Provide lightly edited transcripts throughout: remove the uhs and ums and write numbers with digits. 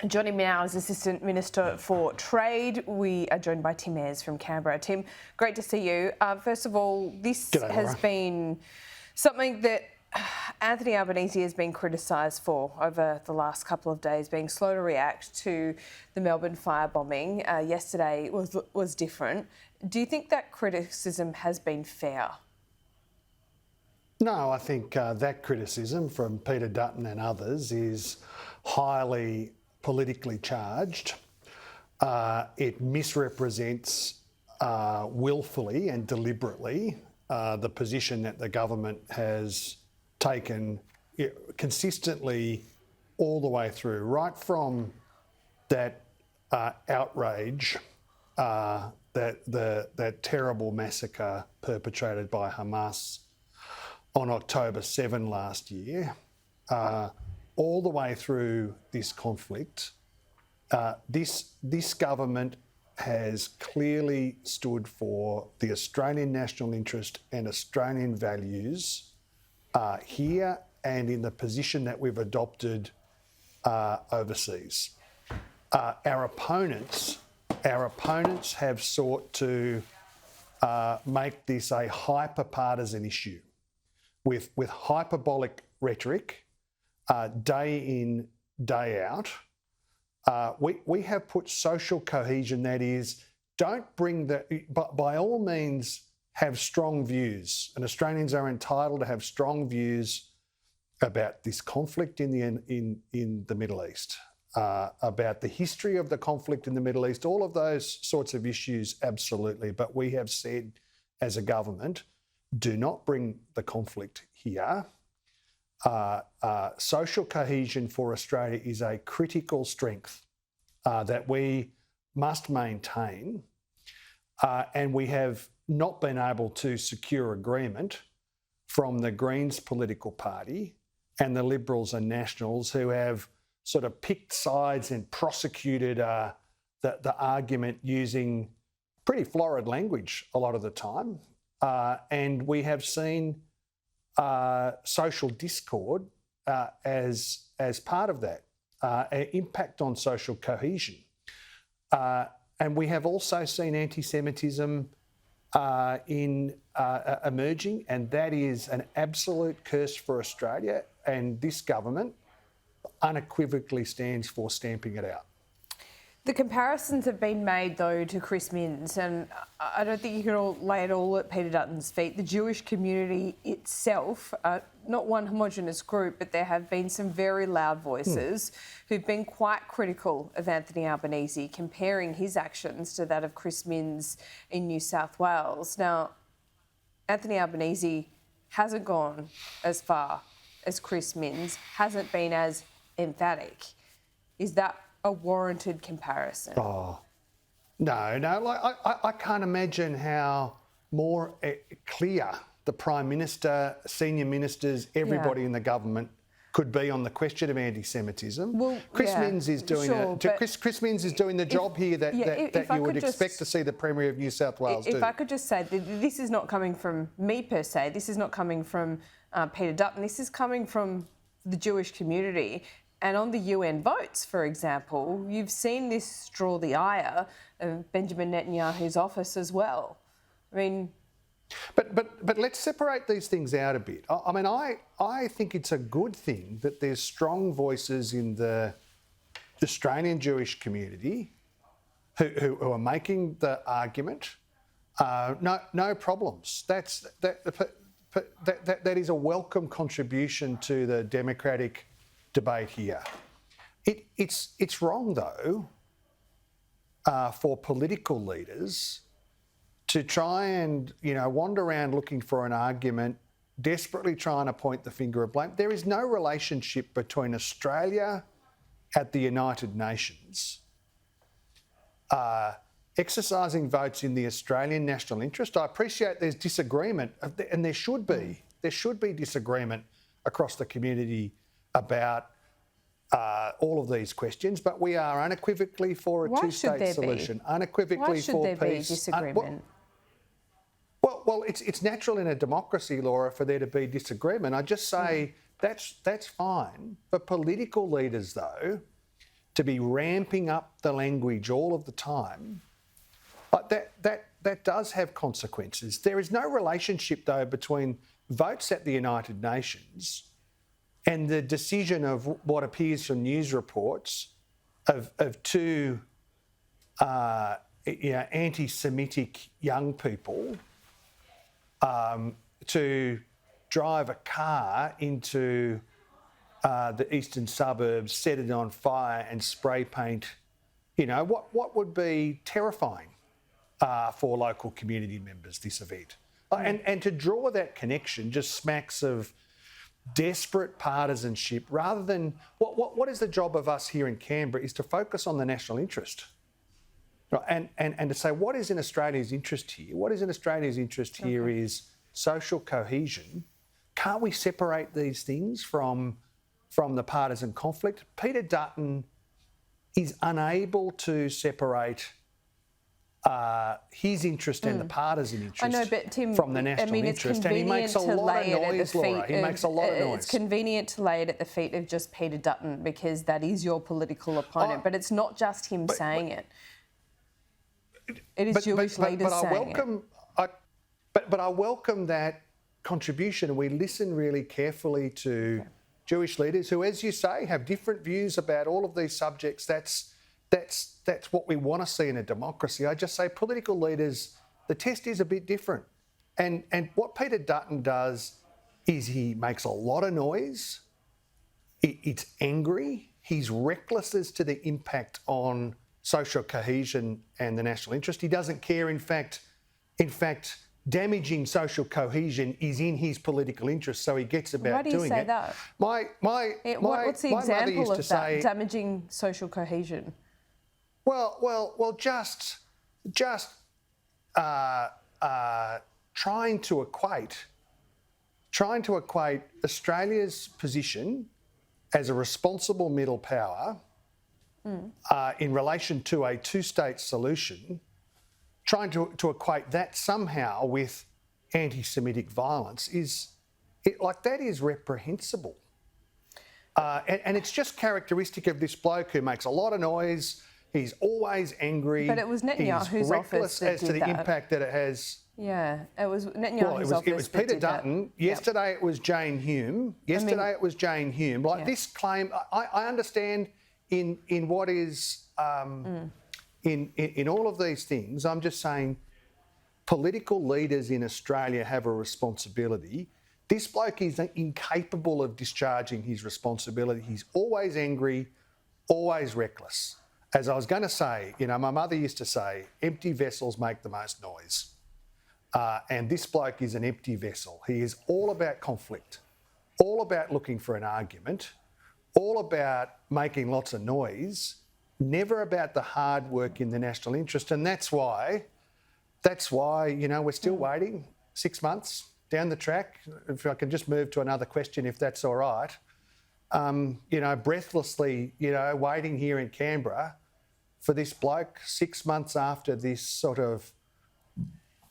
Joining me now is Assistant Minister for Trade. We are joined by Tim Ayres from Canberra. Tim, great to see you. First of all, this has been something that Anthony Albanese has been criticised for over the last couple of days, being slow to react to the Melbourne firebombing. Yesterday was different. Do you think that criticism has been fair? No, I think that criticism from Peter Dutton and others is highly politically charged. It misrepresents willfully and deliberately the position that the government has taken consistently all the way through, right from that outrage, that terrible massacre perpetrated by Hamas on October 7 last year, all the way through this conflict. This government has clearly stood for the Australian national interest and Australian values here and in the position that we've adopted overseas. Our opponents have sought to make this a hyper-partisan issue with hyperbolic rhetoric, day in, day out. We have put social cohesion, that is, but by all means have strong views, and Australians are entitled to have strong views about this conflict in the Middle East, about the history of the conflict in the Middle East, all of those sorts of issues, absolutely. But we have said as a government, do not bring the conflict here. Social cohesion for Australia is a critical strength that we must maintain, and we have not been able to secure agreement from the Greens political party and the Liberals and Nationals, who have sort of picked sides and prosecuted the argument using pretty florid language a lot of the time. And we have seen social discord as part of that, an impact on social cohesion. And we have also seen antisemitism emerging, and that is an absolute curse for Australia, and this government unequivocally stands for stamping it out. The comparisons have been made, though, to Chris Minns, and I don't think you can all lay it all at Peter Dutton's feet. The Jewish community itself, not one homogenous group, but there have been some very loud voices who've been quite critical of Anthony Albanese, comparing his actions to that of Chris Minns in New South Wales. Now, Anthony Albanese hasn't gone as far as Chris Minns, hasn't been as emphatic. Is that a warranted comparison? Oh, no. Like, I can't imagine how more clear the Prime Minister, senior ministers, everybody in the government could be on the question of anti-Semitism. Well, Chris Minns is doing Chris Minns is doing the job here that you would expect to see the Premier of New South Wales do. If I could just say, this is not coming from me per se. This is not coming from Peter Dutton. This is coming from the Jewish community. And on the UN votes, for example, you've seen this draw the ire of Benjamin Netanyahu's office as well. I mean... But let's separate these things out a bit. I mean, I think it's a good thing that there's strong voices in the Australian Jewish community who are making the argument. No problems. That is a welcome contribution to the democratic debate here. It's wrong, though, for political leaders to try and, wander around looking for an argument, desperately trying to point the finger of blame. There is no relationship between Australia at the United Nations exercising votes in the Australian national interest. I appreciate there's disagreement, and there should be. There should be disagreement across the community about all of these questions, but we are unequivocally for a two-state solution. Unequivocally for peace. Why should there be disagreement? Well, it's natural in a democracy, Laura, for there to be disagreement. I just say that's fine. For political leaders, though, to be ramping up the language all of the time, but that does have consequences. There is no relationship, though, between votes at the United Nations and the decision of what appears from news reports of two anti-Semitic young people to drive a car into the eastern suburbs, set it on fire and spray paint. What would be terrifying for local community members, this event. And to draw that connection just smacks of desperate partisanship rather than what is the job of us here in Canberra is to focus on the national interest. Right? And to say what is in Australia's interest here? What is in Australia's interest here is social cohesion. Can't we separate these things from the partisan conflict? Peter Dutton is unable to separate his interest and the partisan interest from the national interest. And he makes a lot of noise, Laura. He makes a lot of noise. It's convenient to lay it at the feet of just Peter Dutton because that is your political opponent. But it's not just him saying it. It is Jewish leaders saying it. But I welcome that contribution, and we listen really carefully to Jewish leaders who, as you say, have different views about all of these subjects. That's what we want to see in a democracy. I just say political leaders, the test is a bit different. And what Peter Dutton does is he makes a lot of noise. It's angry. He's reckless as to the impact on social cohesion and the national interest. He doesn't care. In fact, damaging social cohesion is in his political interest, so he gets about doing it. Why do you say that? What's the example of that? Damaging social cohesion. Well, just trying to equate Australia's position as a responsible middle power in relation to a two-state solution, trying to equate that somehow with anti-Semitic violence that is reprehensible. And it's just characteristic of this bloke who makes a lot of noise. He's always angry. But it was Netanyahu's office that as to the impact that it has. Yeah, it was Netanyahu's office. It was Peter Dutton. Yesterday it was Jane Hume. This claim, I understand in what is in all of these things. I'm just saying, political leaders in Australia have a responsibility. This bloke is incapable of discharging his responsibility. He's always angry, always reckless. As I was going to say, my mother used to say, empty vessels make the most noise. And this bloke is an empty vessel. He is all about conflict, all about looking for an argument, all about making lots of noise, never about the hard work in the national interest. And that's why, we're still waiting 6 months down the track. If I can just move to another question, if that's all right. Breathlessly, waiting here in Canberra for this bloke 6 months after this sort of,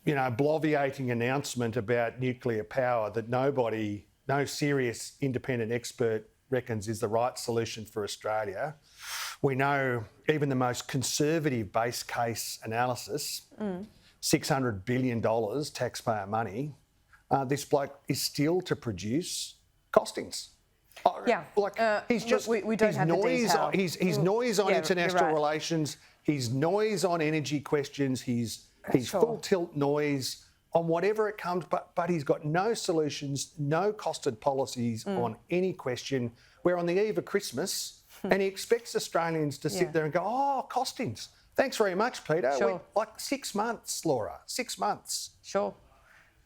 bloviating announcement about nuclear power that no serious independent expert reckons is the right solution for Australia. We know even the most conservative base case analysis, $600 billion taxpayer money, this bloke is still to produce costings. He's just we don't have noise. The detail. His noise on international relations. His noise on energy questions. His full tilt noise on whatever it comes. But he's got no solutions, no costed policies on any question. We're on the eve of Christmas, and he expects Australians to sit there and go, "Oh, costings. Thanks very much, Peter." Sure. 6 months, Laura. 6 months. Sure.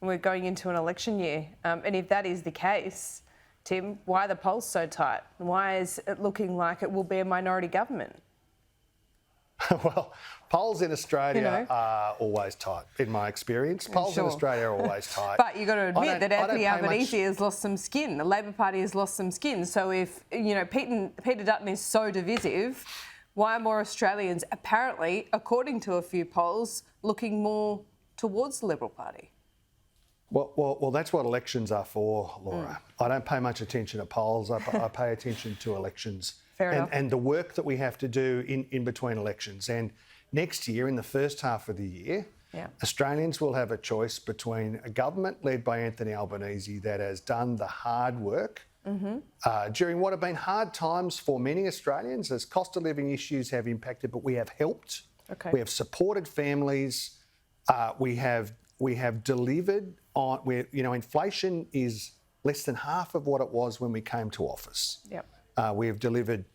We're going into an election year, and if that is the case, Tim, why are the polls so tight? Why is it looking like it will be a minority government? Well, polls in Australia are always tight, in my experience. Polls in Australia are always tight. But you've got to admit that Anthony Albanese has lost some skin. The Labor Party has lost some skin. So if, Peter Dutton is so divisive, why are more Australians apparently, according to a few polls, looking more towards the Liberal Party? Well, that's what elections are for, Laura. I don't pay much attention to polls. I pay attention to elections. Fair enough. and the work that we have to do in between elections. And next year, in the first half of the year, Australians will have a choice between a government led by Anthony Albanese that has done the hard work during what have been hard times for many Australians as cost of living issues have impacted, but we have helped. Okay. We have supported families. We have delivered on where inflation is less than half of what it was when we came to office. Yep. We have delivered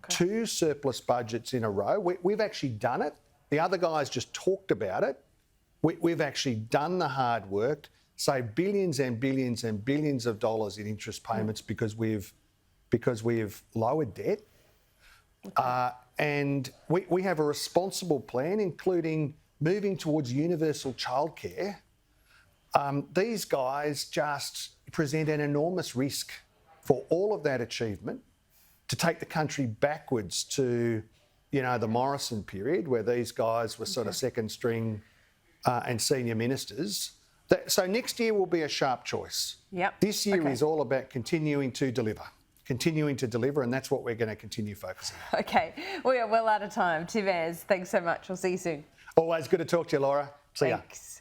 2 surplus budgets in a row. We've actually done it. The other guys just talked about it. We've actually done the hard work, saved billions and billions and billions of dollars in interest payments because we've lowered debt. And we have a responsible plan, including moving towards universal childcare. These guys just present an enormous risk for all of that achievement to take the country backwards to, the Morrison period where these guys were sort of second string and senior ministers. So next year will be a sharp choice. Yep. This year is all about continuing to deliver, and that's what we're going to continue focusing on. Okay, we are well out of time. Tim Ayres, thanks so much. We'll see you soon. Always good to talk to you, Laura. See ya. Thanks.